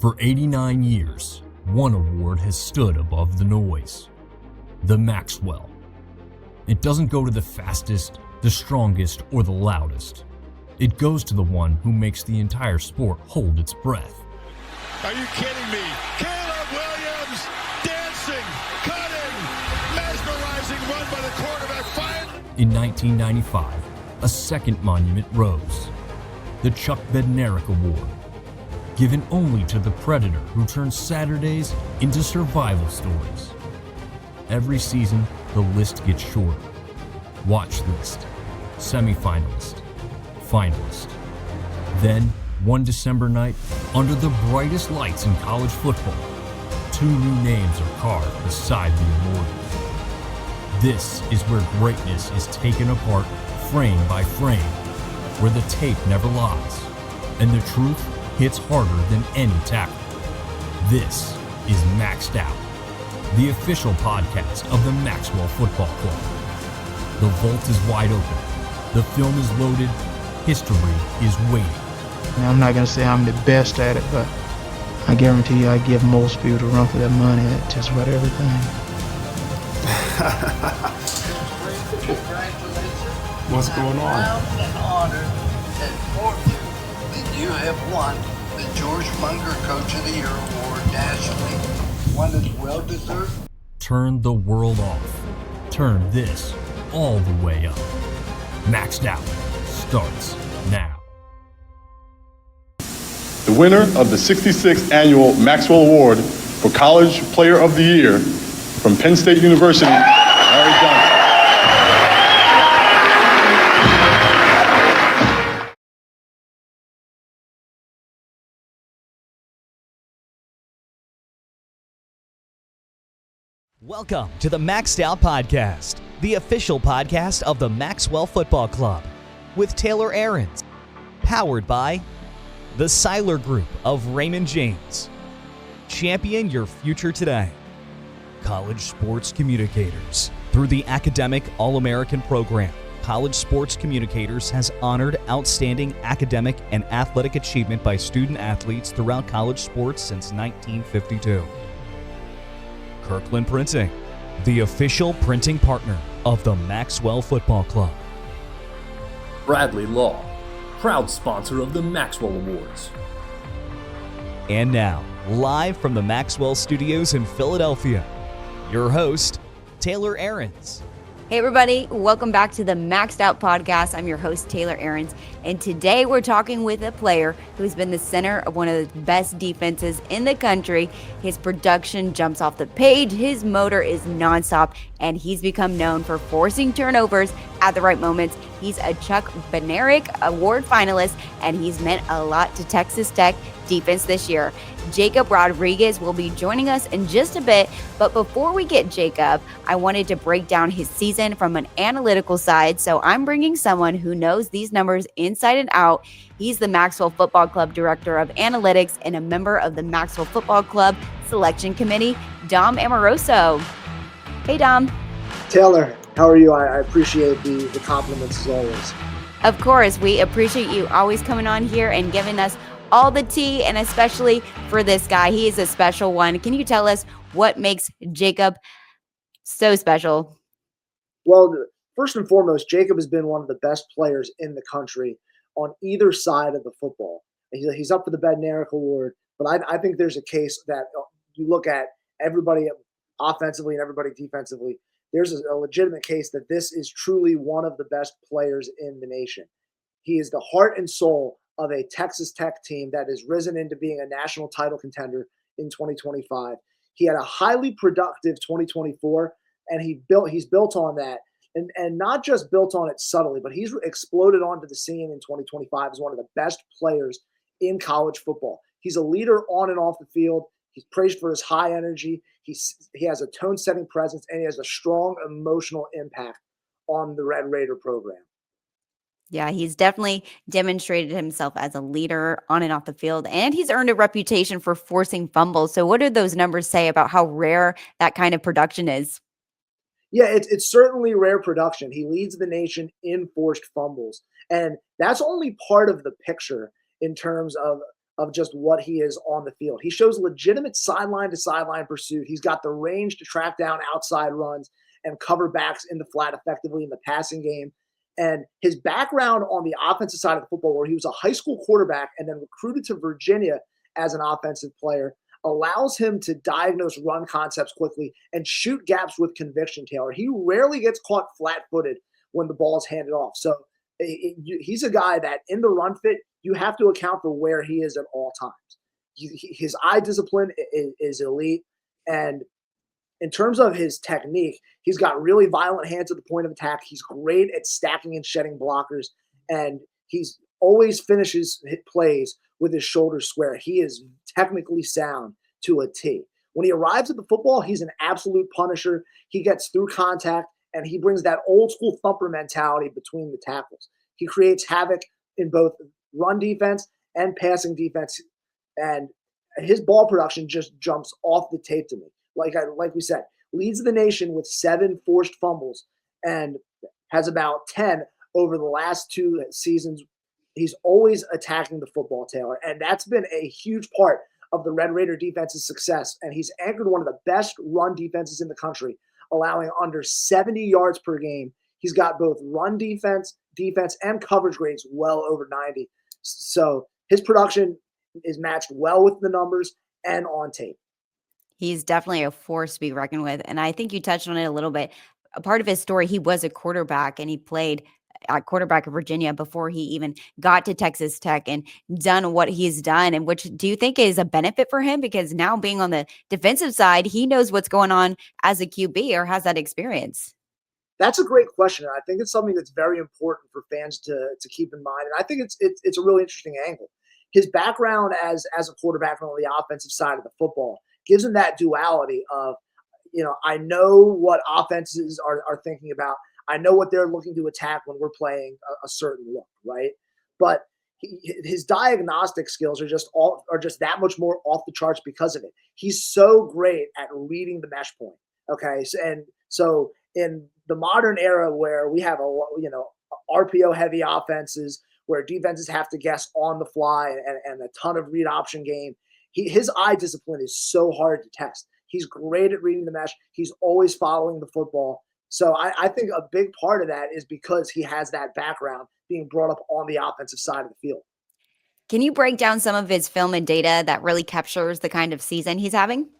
For 89 years, one award has stood above the noise. The Maxwell. It doesn't go to the fastest, the strongest, or the loudest. It goes to the one who makes the entire sport hold its breath. Are you kidding me? Caleb Williams, dancing, cutting, mesmerizing run by the quarterback. In 1995, a second monument rose. The Chuck Bednarik Award. Given only to the predator who turns Saturdays into survival stories. Every season, the list gets shorter. Watch list, semifinalist, finalist. Then, one December night, under the brightest lights in college football, two new names are carved beside the immortals. This is where greatness is taken apart frame by frame, where the tape never lies, and the truth hits harder than any tackle. This is Maxed Out, the official podcast of the Maxwell Football Club. The vault is wide open. The film is loaded. History is waiting. I'm not going to say I'm the best at it, but I guarantee you I give most people to run for their money at just about everything. What's going on? Proud and honored to inform you that you have won the George Munger Coach of the Year Award nationally. One is well-deserved. Turn the world off. Turn this all the way up. Maxed Out starts now. The winner of the 66th Annual Maxwell Award for College Player of the Year from Penn State University, Larry Johnson. Welcome to the Maxed Out Podcast, the official podcast of the Maxwell Football Club, with Taylor Ahrens, powered by the Seiler Group of Raymond James. Champion your future today. College Sports Communicators. Through the Academic All-American Program, College Sports Communicators has honored outstanding academic and athletic achievement by student athletes throughout college sports since 1952. Kirkland Printing, the official printing partner of the Maxwell Football Club. Bradley Law, proud sponsor of the Maxwell Awards. And now, live from the Maxwell Studios in Philadelphia, your host, Taylor Ahrens. Hey everybody, welcome back to the Maxed Out Podcast. I'm your host, Taylor Ahrens, and today we're talking with a player who's been the center of one of the best defenses in the country. His production jumps off the page, his motor is nonstop, and he's become known for forcing turnovers at the right moments. He's a Chuck Bednarik Award finalist, and he's meant a lot to Texas Tech defense this year. Jacob Rodriguez will be joining us in just a bit, but before we get Jacob, I wanted to break down his season from an analytical side, so I'm bringing someone who knows these numbers inside and out. He's the Maxwell Football Club Director of Analytics and a member of the Maxwell Football Club Selection Committee, Dom Amoroso. Hey, Dom. Taylor, how are you? I appreciate the compliments as always. Of course, we appreciate you always coming on here and giving us all the tea, and especially for this guy. He is a special one. Can you tell us what makes Jacob so special? Well, first and foremost, Jacob has been one of the best players in the country on either side of the football. He's up for the Bednarik Award, but I think there's a case that you look at everybody offensively and everybody defensively. There's a legitimate case that this is truly one of the best players in the nation. He is the heart and soul of a Texas Tech team that has risen into being a national title contender in 2025. He had a highly productive 2024, and he's built on that, and not just built on it subtly, but he's exploded onto the scene in 2025 as one of the best players in college football. He's a leader on and off the field. He's praised for his high energy. He has a tone-setting presence, and he has a strong emotional impact on the Red Raider program. Yeah, he's definitely demonstrated himself as a leader on and off the field, and he's earned a reputation for forcing fumbles. So what do those numbers say about how rare that kind of production is? Yeah, it's certainly rare production. He leads the nation in forced fumbles, and that's only part of the picture in terms of of just what he is on the field. He shows legitimate sideline to sideline pursuit. He's got the range to track down outside runs and cover backs in the flat effectively in the passing game. And his background on the offensive side of the football, where he was a high school quarterback and then recruited to Virginia as an offensive player, allows him to diagnose run concepts quickly and shoot gaps with conviction, Taylor. He rarely gets caught flat-footed when the ball is handed off. So he's a guy that in the run fit, you have to account for where he is at all times. His eye discipline is elite. And in terms of his technique, he's got really violent hands at the point of attack. He's great at stacking and shedding blockers. And he's always finishes plays with his shoulders square. He is technically sound to a T. When he arrives at the football, he's an absolute punisher. He gets through contact, and he brings that old school thumper mentality between the tackles. He creates havoc in both run defense and passing defense. And his ball production just jumps off the tape to me. Like we said, leads the nation with 7 forced fumbles and has about 10 over the last 2 seasons. He's always attacking the football, Taylor, and that's been a huge part of the Red Raider defense's success. And he's anchored one of the best run defenses in the country, allowing under 70 yards per game. He's got both run defense, and coverage grades well over 90. So his production is matched well with the numbers and on tape. He's definitely a force to be reckoned with. And I think you touched on it a little bit. A part of his story, he was a quarterback and he played at quarterback of Virginia before he even got to Texas Tech and done what he's done. And which do you think is a benefit for him? Because now being on the defensive side, he knows what's going on as a QB or has that experience. That's a great question. I think it's something that's very important for fans to keep in mind. And I think it's a really interesting angle. His background as a quarterback on the offensive side of the football gives him that duality of, I know what offenses are thinking about. I know what they're looking to attack when we're playing a certain look, right? But his diagnostic skills are just that much more off the charts because of it. He's so great at reading the mesh point. Okay, so in the modern era where we have RPO heavy offenses where defenses have to guess on the fly and a ton of read option game, his eye discipline is so hard to test. He's great at reading the mesh. He's always following the football. So I think a big part of that is because he has that background being brought up on the offensive side of the field. Can you break down some of his film and data that really captures the kind of season he's having?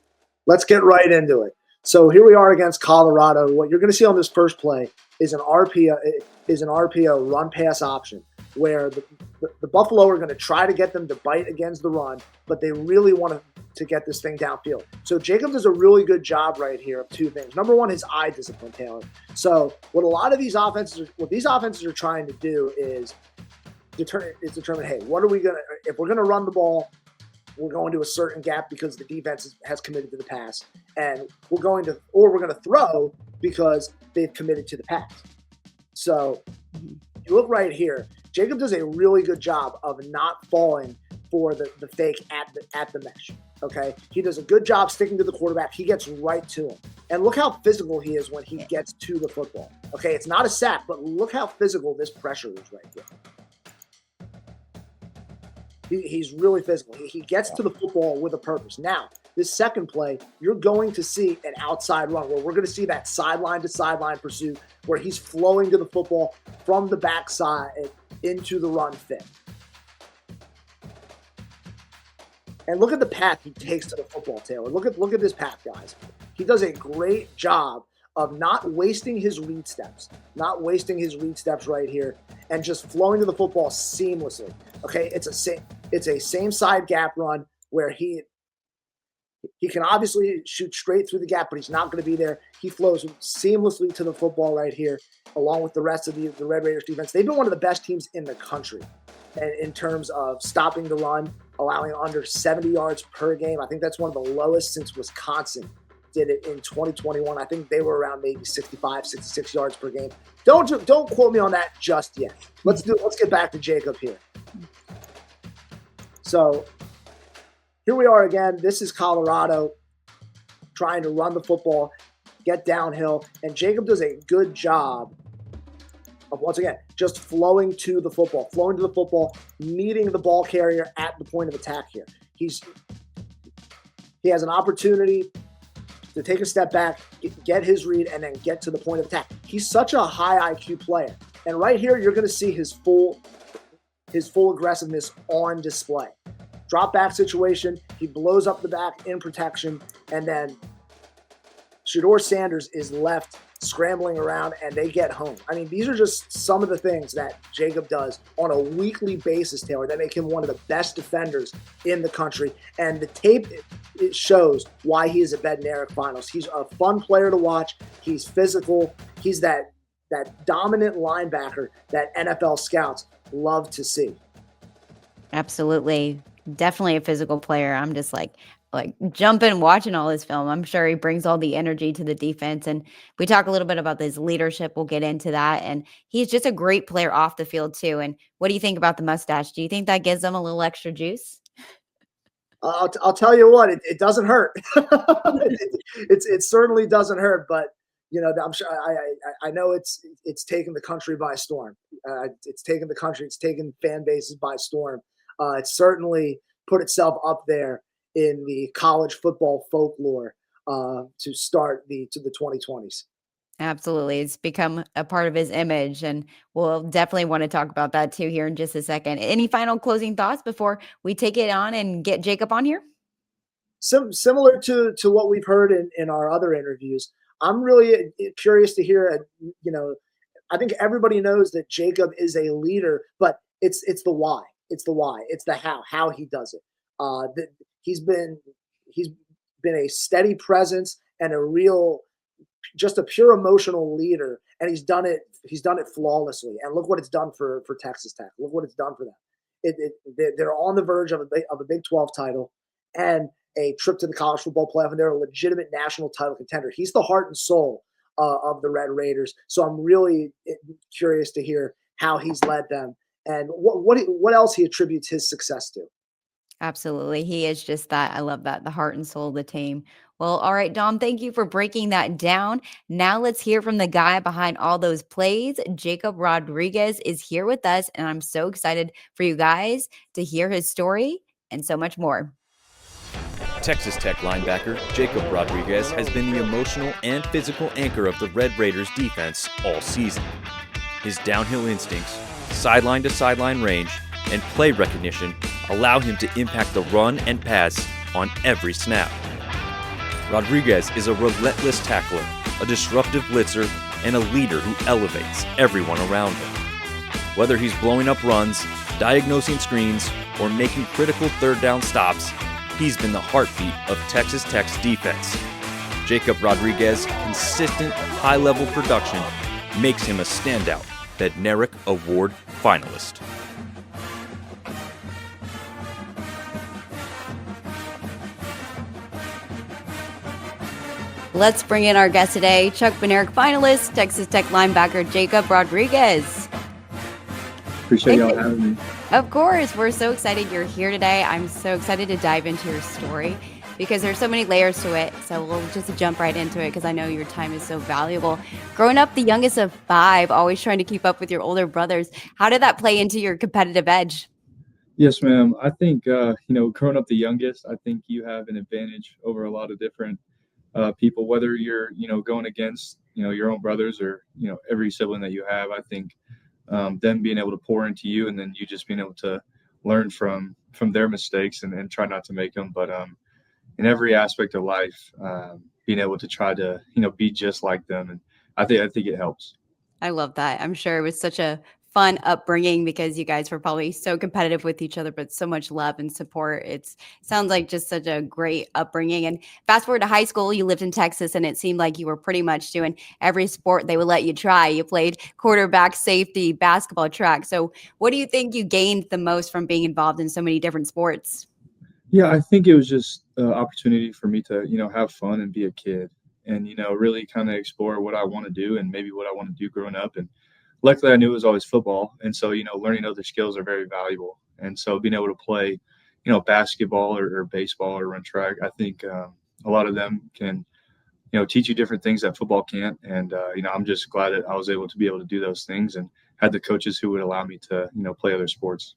Let's get right into it. So here we are against Colorado. What you're going to see on this first play is an RPO run pass option where the Buffalo are going to try to get them to bite against the run, but they really want to get this thing downfield. So Jacob does a really good job right here of 2 things. Number one, his eye discipline, Taylor. So what these offenses are trying to do is determine, hey, if we're going to run the ball, we're going to a certain gap because the defense has committed to the pass, and we're going to throw because they've committed to the pass. So you look right here, Jacob does a really good job of not falling for the fake at the mesh. Okay, he does a good job sticking to the quarterback. He gets right to him, and look how physical he is when he gets to the football. Okay, it's not a sack, but look how physical this pressure is right here. He's really physical. He gets to the football with a purpose. Now, this second play, you're going to see an outside run where we're going to see that sideline to sideline pursuit where he's flowing to the football from the backside into the run fit. And look at the path he takes to the football, Taylor. Look at this path, guys. He does a great job of not wasting his read steps right here and just flowing to the football seamlessly. Okay, it's a same side gap run where he can obviously shoot straight through the gap, but he's not going to be there. He flows seamlessly to the football right here, along with the rest of the Red Raiders defense. They've been one of the best teams in the country in terms of stopping the run, allowing under 70 yards per game. I think that's one of the lowest since Wisconsin did it in 2021. I think they were around maybe 65, 66 yards per game. Don't quote me on that just yet. Let's get back to Jacob here. So here we are again. This is Colorado trying to run the football, get downhill, and Jacob does a good job once again, just flowing to the football, meeting the ball carrier at the point of attack here. He has an opportunity to take a step back, get his read, and then get to the point of attack. He's such a high IQ player. And right here, you're going to see his full aggressiveness on display. Drop back situation, he blows up the back in protection, and then Shedeur Sanders is left scrambling around, and they get home. I mean, these are just some of the things that Jacob does on a weekly basis, Taylor, that make him one of the best defenders in the country. And the tape, it shows why he is a Bednarik Finals. He's a fun player to watch. He's physical. He's that dominant linebacker that NFL scouts love to see. Absolutely. Definitely a physical player. I'm just like jumping watching all his film. I'm sure he brings all the energy to the defense. And we talk a little bit about his leadership. We'll get into that. And he's just a great player off the field too. And what do you think about the mustache? Do you think that gives him a little extra juice? I'll tell you what, it doesn't hurt. It certainly doesn't hurt, but I'm sure I know it's taken the country by storm. It's taken the country, it's taken fan bases by storm. It's certainly put itself up there in the college football folklore to start the 2020s. Absolutely. It's become a part of his image, and we'll definitely want to talk about that too here in just a second. Any final closing thoughts before we take it on and get Jacob on here? Similar to what we've heard in our other interviews, I'm really curious to hear, I think everybody knows that Jacob is a leader, but it's the why. It's the why. It's the how he does it. He's been a steady presence and just a pure emotional leader, and he's done it flawlessly. And look what it's done for Texas Tech. Look what it's done for them. They're on the verge of a Big 12 title and a trip to the college football playoff, and they're a legitimate national title contender. He's the heart and soul of the Red Raiders. So I'm really curious to hear how he's led them and what else he attributes his success to. Absolutely. He is just that. I love that. The heart and soul of the team. Well, all right, Dom, thank you for breaking that down. Now let's hear from the guy behind all those plays. Jacob Rodriguez is here with us, and I'm so excited for you guys to hear his story and so much more. Texas Tech linebacker Jacob Rodriguez has been the emotional and physical anchor of the Red Raiders defense all season. His downhill instincts, sideline-to-sideline range, and play recognition allow him to impact the run and pass on every snap. Rodriguez is a relentless tackler, a disruptive blitzer, and a leader who elevates everyone around him. Whether he's blowing up runs, diagnosing screens, or making critical third down stops, he's been the heartbeat of Texas Tech's defense. Jacob Rodriguez's consistent, high-level production makes him a standout Bednarik Award finalist. Let's bring in our guest today, Chuck Bednarik finalist, Texas Tech linebacker Jacob Rodriguez. Appreciate y'all having me. Of course. We're so excited you're here today. I'm so excited to dive into your story because there's so many layers to it. So we'll just jump right into it because I know your time is so valuable. Growing up the youngest of 5, always trying to keep up with your older brothers, how did that play into your competitive edge? Yes, ma'am. I think, growing up the youngest, I think you have an advantage over a lot of different people, whether you're, going against, your own brothers or, every sibling that you have. I think them being able to pour into you and then you just being able to learn from their mistakes and try not to make them. But in every aspect of life, being able to try to, be just like them. And I think it helps. I love that. I'm sure it was such a fun upbringing because you guys were probably so competitive with each other, but so much love and support. It sounds like just such a great upbringing. And fast forward to high school, you lived in Texas and it seemed like you were pretty much doing every sport they would let you try. You played quarterback, safety, basketball, track. So what do you think you gained the most from being involved in so many different sports? Yeah, I think it was just an opportunity for me to, have fun and be a kid and, really kind of explore what I want to do and maybe what I want to do growing up. And luckily, I knew it was always football. And so, learning other skills are very valuable. And so being able to play, basketball or baseball or run track, I think a lot of them can, teach you different things that football can't. And, I'm just glad that I was able to do those things and had the coaches who would allow me to, play other sports.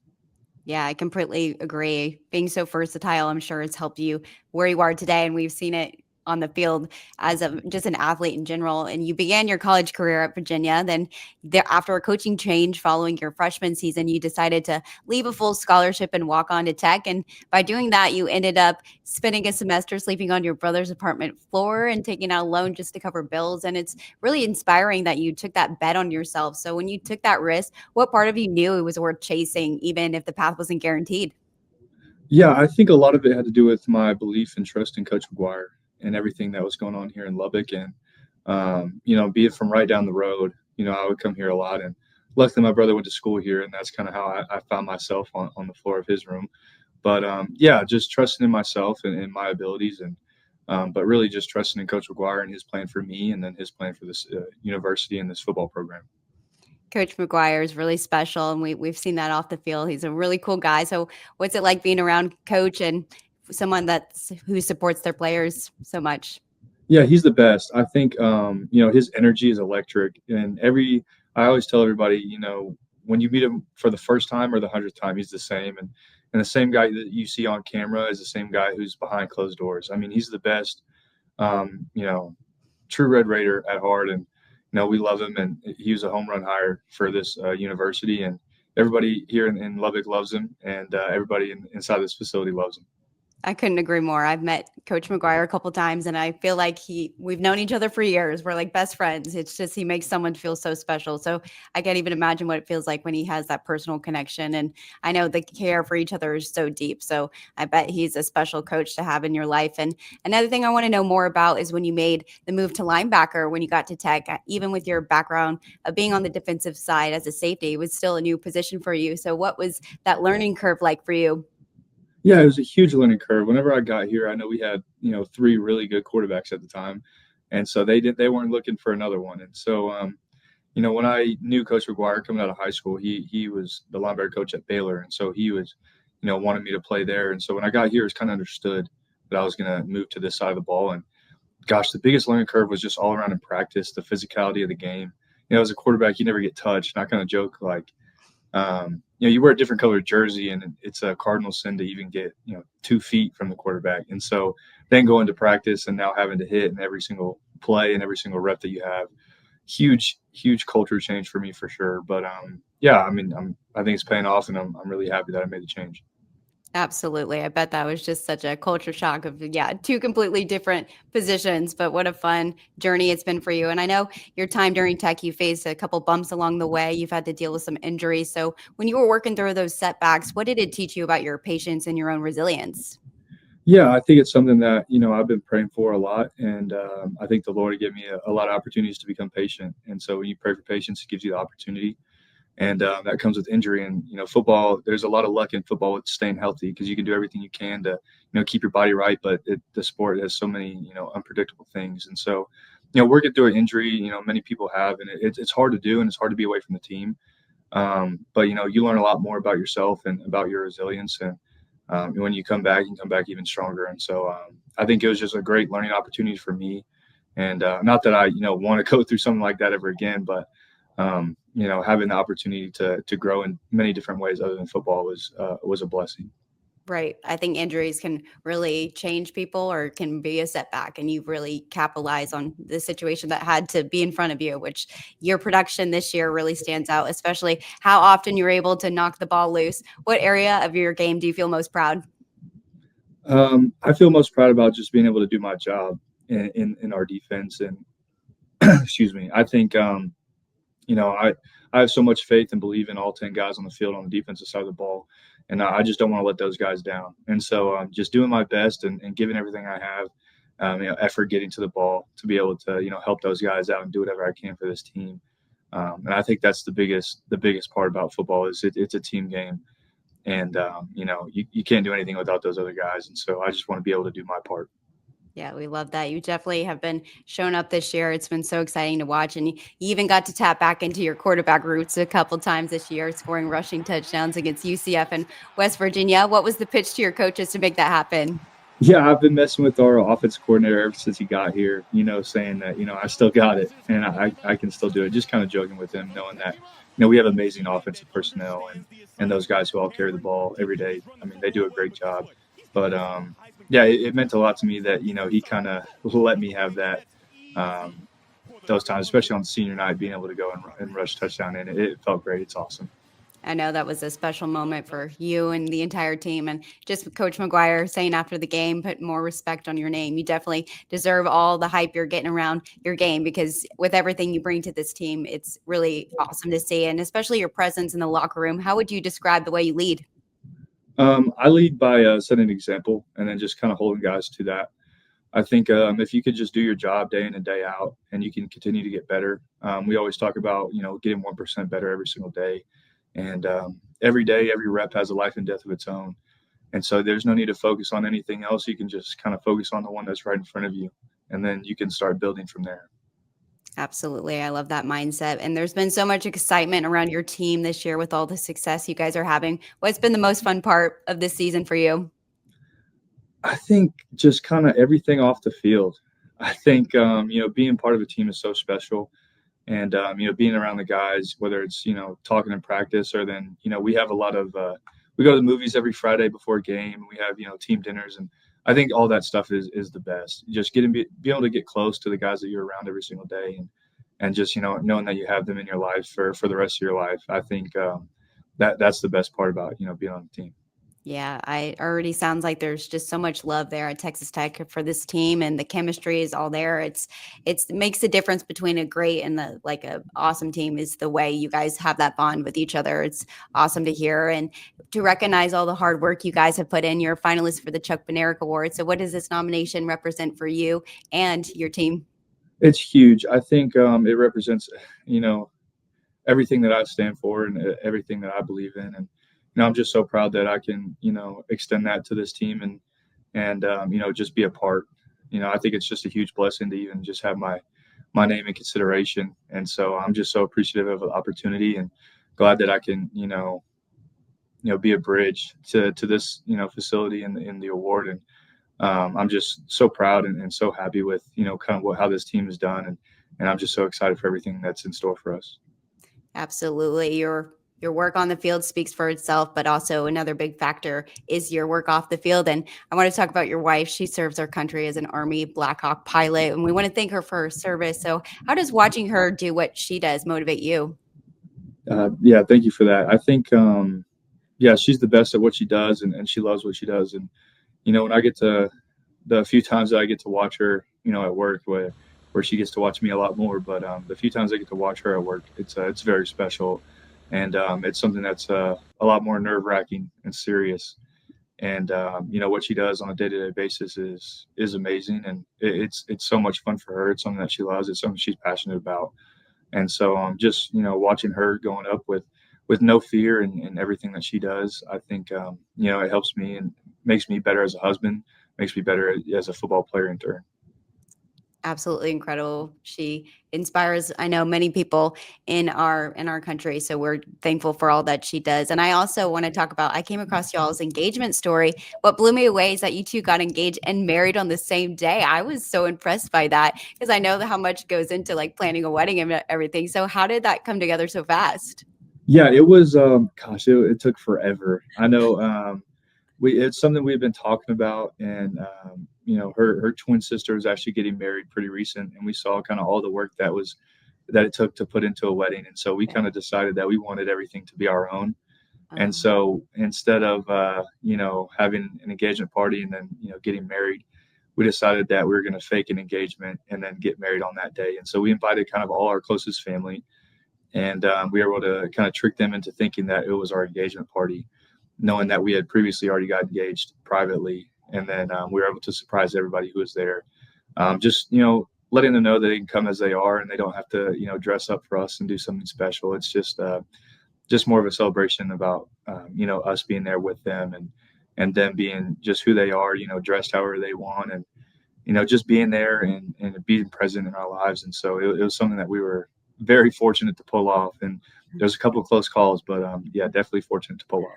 Yeah, I completely agree. Being so versatile, I'm sure it's helped you where you are today. And we've seen it on the field as just an athlete in general. And you began your college career at Virginia. Then after a coaching change following your freshman season, you decided to leave a full scholarship and walk on to Tech. And by doing that, you ended up spending a semester sleeping on your brother's apartment floor and taking out a loan just to cover bills. And it's really inspiring that you took that bet on yourself. So when you took that risk, what part of you knew it was worth chasing, even if the path wasn't guaranteed? Yeah, I think a lot of it had to do with my belief and trust in Coach McGuire and everything that was going on here in Lubbock. And, be it from right down the road, I would come here a lot. And luckily, my brother went to school here, and that's kind of how I found myself on the floor of his room. But, just trusting in myself and my abilities, and but really just trusting in Coach McGuire and his plan for me, and then his plan for this university and this football program. Coach McGuire is really special, and we've seen that off the field. He's a really cool guy. So what's it like being around Coach and someone who supports their players so much? Yeah, he's the best. I think, his energy is electric. And I always tell everybody, when you meet him for the first time or the 100th time, he's the same. And the same guy that you see on camera is the same guy who's behind closed doors. I mean, he's the best, true Red Raider at heart. And, we love him. And he was a home run hire for this university. And everybody here in Lubbock loves him. And everybody inside this facility loves him. I couldn't agree more. I've met Coach McGuire a couple times, and I feel like we've known each other for years. We're like best friends. It's just he makes someone feel so special. So I can't even imagine what it feels like when he has that personal connection. And I know the care for each other is so deep. So I bet he's a special coach to have in your life. And another thing I want to know more about is when you made the move to linebacker when you got to Tech, even with your background of being on the defensive side as a safety, it was still a new position for you. So what was that learning curve like for you? Yeah, it was a huge learning curve. Whenever I got here, I know we had, 3 really good quarterbacks at the time. And so they weren't looking for another one. And so, when I knew Coach McGuire coming out of high school, he was the linebacker coach at Baylor. And so he was, wanted me to play there. And so when I got here, it was kind of understood that I was going to move to this side of the ball. And gosh, the biggest learning curve was just all around in practice, the physicality of the game. As a quarterback, you never get touched. And I kind of joke like, you wear a different colored jersey, and it's a cardinal sin to even get, 2 feet from the quarterback. And so then going to practice and now having to hit in every single play and every single rep that you have, huge culture change for me for sure. But I think it's paying off, and I'm really happy that I made the change. Absolutely. I bet that was just such a culture shock of, 2 completely different positions, but what a fun journey it's been for you. And I know your time during Tech, you faced a couple bumps along the way. You've had to deal with some injuries. So when you were working through those setbacks, what did it teach you about your patience and your own resilience? Yeah, I think it's something that, I've been praying for a lot. And I think the Lord had given me a lot of opportunities to become patient. And so when you pray for patience, it gives you the opportunity. And that comes with injury. And, football, there's a lot of luck in football with staying healthy, because you can do everything you can to, keep your body right. But the sport has so many, unpredictable things. And so, working through an injury, many people have, and it's hard to do, and it's hard to be away from the team. But, you learn a lot more about yourself and about your resilience. And when you come back, you can come back even stronger. And so I think it was just a great learning opportunity for me. And not that I, want to go through something like that ever again, but having the opportunity to grow in many different ways other than football was a blessing. Right. I think injuries can really change people or can be a setback, and you really capitalize on the situation that had to be in front of you, which your production this year really stands out, especially how often you're able to knock the ball loose. What area of your game do you feel most proud? I feel most proud about just being able to do my job in our defense. And excuse me, I think, I have so much faith and believe in all 10 guys on the field on the defensive side of the ball. And I just don't want to let those guys down. And so just doing my best and giving everything I have, effort getting to the ball to be able to, help those guys out and do whatever I can for this team. And I think that's the biggest part about football is it's a team game. And, you can't do anything without those other guys. And so I just want to be able to do my part. Yeah, we love that. You definitely have been showing up this year. It's been so exciting to watch. And you even got to tap back into your quarterback roots a couple times this year, scoring rushing touchdowns against UCF and West Virginia. What was the pitch to your coaches to make that happen? Yeah, I've been messing with our offense coordinator ever since he got here, saying that, I still got it and I can still do it. Just kind of joking with him, knowing that, we have amazing offensive personnel and those guys who all carry the ball every day. I mean, they do a great job. But yeah, it meant a lot to me that, he kind of let me have that um, those times, especially on senior night, being able to go and rush touchdown. And it felt great. It's awesome. I know that was a special moment for you and the entire team. And just Coach McGuire saying after the game, put more respect on your name. You definitely deserve all the hype you're getting around your game, because with everything you bring to this team, it's really awesome to see. And especially your presence in the locker room. How would you describe the way you lead? I lead by setting an example and then just kind of holding guys to that. I think if you could just do your job day in and day out and you can continue to get better. We always talk about, getting 1% better every single day. And every day, every rep has a life and death of its own. And so there's no need to focus on anything else. You can just kind of focus on the one that's right in front of you. And then you can start building from there. Absolutely. I love that mindset. And there's been so much excitement around your team this year with all the success you guys are having. What's been the most fun part of this season for you? I think just kind of everything off the field. I think, being part of a team is so special. And, being around the guys, whether it's, talking in practice or then, we have a lot of, we go to the movies every Friday before a game. We have, team dinners. And I think all that stuff is the best. Just be able to get close to the guys that you're around every single day and just, knowing that you have them in your life for the rest of your life. I think that's the best part about, being on the team. Yeah, I already sounds like there's just so much love there at Texas Tech for this team, and the chemistry is all there. It makes the difference between a great and the like a awesome team is the way you guys have that bond with each other. It's awesome to hear and to recognize all the hard work you guys have put in. You're finalists for the Chuck Bednarik Award. So what does this nomination represent for you and your team? It's huge. I think it represents, everything that I stand for and everything that I believe in. And I'm just so proud that I can, extend that to this team and just be a part. I think it's just a huge blessing to even just have my name in consideration. And so I'm just so appreciative of the opportunity and glad that I can, be a bridge to this, facility in the award. And I'm just so proud and so happy with, kind of how this team has done. And I'm just so excited for everything that's in store for us. Absolutely. Your work on the field speaks for itself, but also another big factor is your work off the field. And I want to talk about your wife. She serves our country as an Army Black Hawk pilot, and we want to thank her for her service. So how does watching her do what she does motivate you? Yeah, thank you for that. I think, she's the best at what she does and she loves what she does. And, when I get to the few times that I get to watch her, at work where she gets to watch me a lot more, but the few times I get to watch her at work, it's very special. And it's something that's a lot more nerve-wracking and serious. And what she does on a day-to-day basis is amazing, and it's so much fun for her. It's something that she loves. It's something she's passionate about. And so just watching her going up with no fear and everything that she does, I think it helps me and makes me better as a husband, makes me better as a football player in turn. Absolutely incredible. She inspires, I know, many people in our country. So we're thankful for all that she does. And I also want to talk about, I came across y'all's engagement story. What blew me away is that you two got engaged and married on the same day. I was so impressed by that because I know how much goes into like planning a wedding and everything. So how did that come together so fast? Yeah, it was it took forever. I know it's something we've been talking about, and her twin sister was actually getting married pretty recent, and we saw kind of all the work that it took to put into a wedding, and so we kind of decided that we wanted everything to be our own. And so instead of having an engagement party and then getting married, we decided that we were going to fake an engagement and then get married on that day. And so we invited kind of all our closest family, and we were able to kind of trick them into thinking that it was our engagement party, knowing that we had previously already got engaged privately. And then we were able to surprise everybody who was there. Just, letting them know that they can come as they are and they don't have to, dress up for us and do something special. It's just more of a celebration about, us being there with them and them being just who they are, dressed however they want and, just being there and being present in our lives. And so it was something that we were very fortunate to pull off. And there's a couple of close calls, but definitely fortunate to pull off.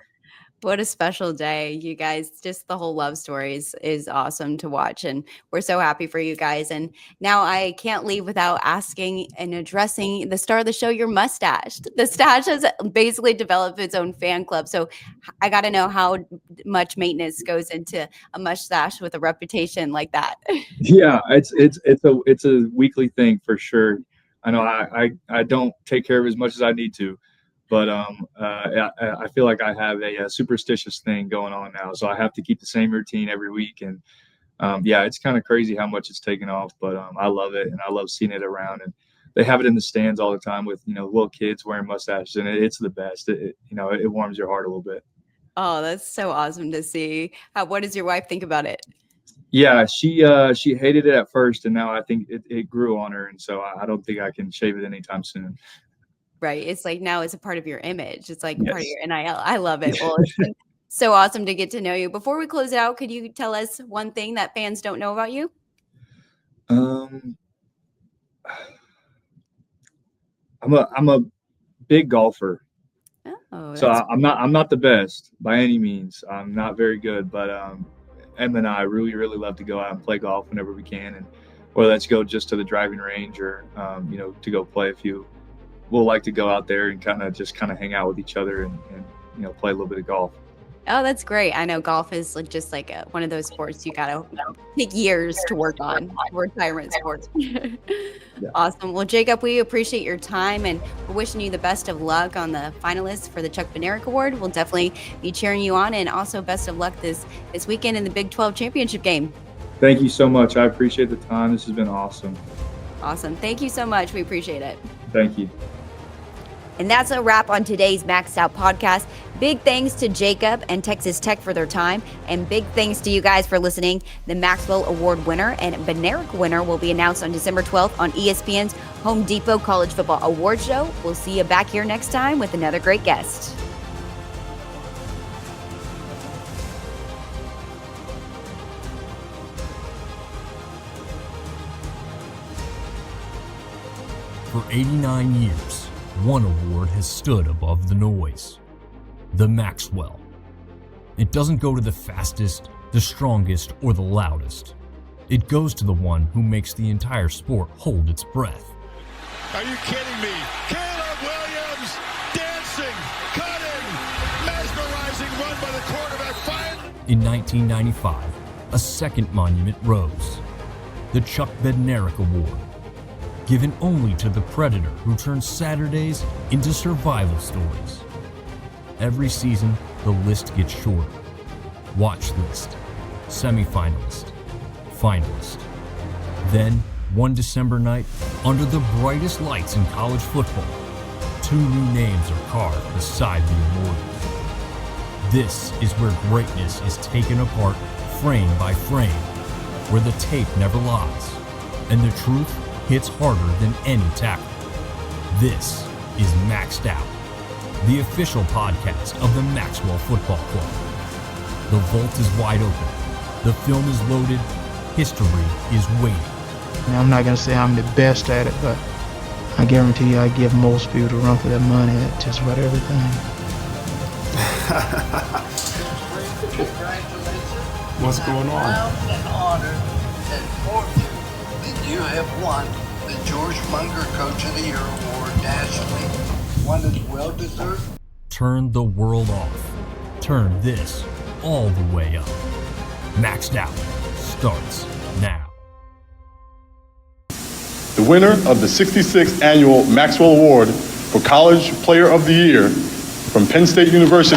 What a special day, you guys. Just the whole love story is awesome to watch. And we're so happy for you guys. And now I can't leave without asking and addressing the star of the show, your mustache. The stash has basically developed its own fan club. So I got to know how much maintenance goes into a mustache with a reputation like that. Yeah, it's a weekly thing for sure. I know I don't take care of it as much as I need to. But I feel like I have a superstitious thing going on now. So I have to keep the same routine every week. And, yeah, it's kind of crazy how much it's taken off. But I love it, and I love seeing it around. And they have it in the stands all the time with, little kids wearing mustaches. And it's the best. It warms your heart a little bit. Oh, that's so awesome to see. What does your wife think about it? Yeah, she hated it at first. And now I think it grew on her. And so I don't think I can shave it anytime soon. Right. It's like now it's a part of your image. It's like Yes. part of your NIL. I love it. Well, it's been so awesome to get to know you. Before we close it out, could you tell us one thing that fans don't know about you? I'm a big golfer. Oh, So I'm not the best by any means. I'm not very good, but Em and I really, really love to go out and play golf whenever we can, and whether that's go just to the driving range or to go play a few. We'll like to go out there and kind of hang out with each other and play a little bit of golf. Oh, that's great. I know golf is just like one of those sports you got to take years to work on. Retirement sports. Awesome. Well, Jacob, we appreciate your time, and we're wishing you the best of luck on the finalists for the Chuck Bednarik Award. We'll definitely be cheering you on, and also best of luck this weekend in the Big 12 championship game. Thank you so much. I appreciate the time. This has been awesome. Awesome. Thank you so much. We appreciate it. Thank you. And that's a wrap on today's Maxed Out podcast. Big thanks to Jacob and Texas Tech for their time, and big thanks to you guys for listening. The Maxwell Award winner and Bednarik winner will be announced on December 12th on ESPN's Home Depot College Football Award Show. We'll see you back here next time with another great guest. For 89 years, one award has stood above the noise. The Maxwell. It doesn't go to the fastest, the strongest, or the loudest. It goes to the one who makes the entire sport hold its breath. Are you kidding me? Caleb Williams dancing, cutting, mesmerizing run by the quarterback. In 1995, a second monument rose. The Chuck Bednarik Award. Given only to the predator who turns Saturdays into survival stories. Every season, the list gets shorter. Watch list, semifinalist, finalist. Then, one December night, under the brightest lights in college football, 2 new names are carved beside the awardees. This is where greatness is taken apart frame by frame, where the tape never lies, and the truth hits harder than any tackle. This is Maxed Out, the official podcast of the Maxwell Football Club. The vault is wide open. The film is loaded. History is waiting. I'm not going to say I'm the best at it, but I guarantee you I give most people a run for their money at just about everything. What's going on? Proud and honored to inform you that you have won the George Munger Coach of the Year Award nationally. One is well deserved. Turn the world off. Turn this all the way up. Maxed Out starts now. The winner of the 66th Annual Maxwell Award for College Player of the Year from Penn State University,